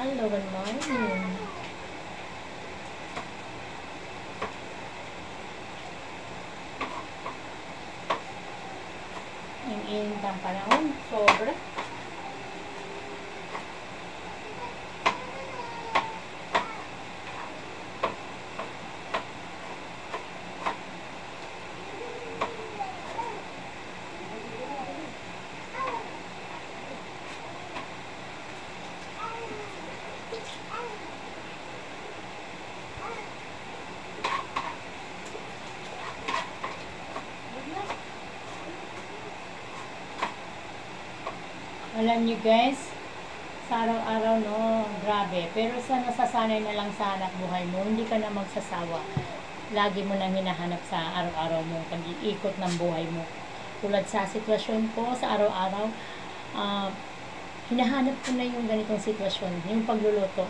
Hello, good morning. Ang init ang panahon, sobra. Alam nyo guys, sa araw-araw no, grabe. Pero sa nasasanay na lang sa hanap buhay mo, hindi ka na magsasawa. Lagi mo nang hinahanap sa araw-araw mo, pag-iikot ng buhay mo. Tulad sa sitwasyon ko, sa araw-araw, hinahanap ko na yung ganitong sitwasyon, yung pagluluto.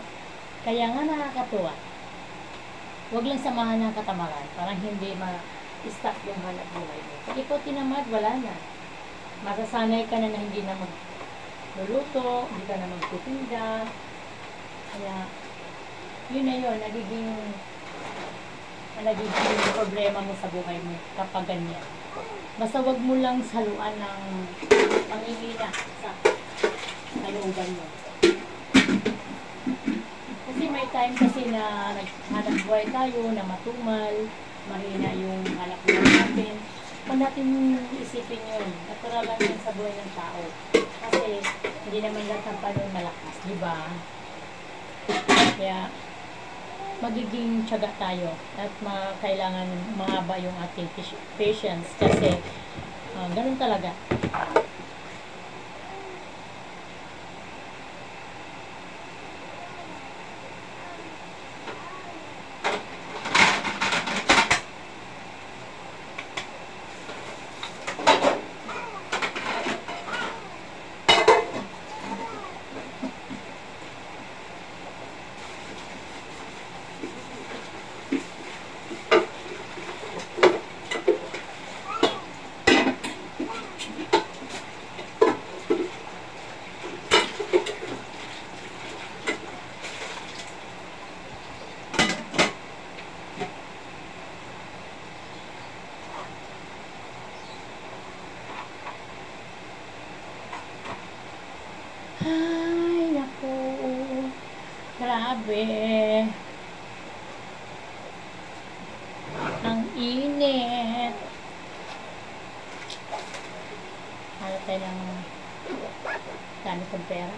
Kaya nga nakakatuwa. Huwag lang samahan ng katamaran, parang hindi ma-stop yung hanap buhay mo. Pag ikaw tinamad, wala na. Masasanay ka na hindi na magluluto, hindi ka na magtitinda. Kaya, yun na yun, nagiging problema mo sa buhay mo kapag ganyan. Basta wag mo lang saluan ng pangihina sa kalooban mo. Kasi may time kasi na naghanap buhay tayo, na matumal, mahina yung hanap buhay natin. Kung natin isipin yun, natural lang yun sa buhay ng tao. Kasi hindi naman lahat ng panon malakas, di ba? Kaya magiging tiyaga tayo at kailangan mahaba yung ating patience kasi ganun talaga. Ay, naku. Grabe. Ang init. Hala tayo ng dami kong pera.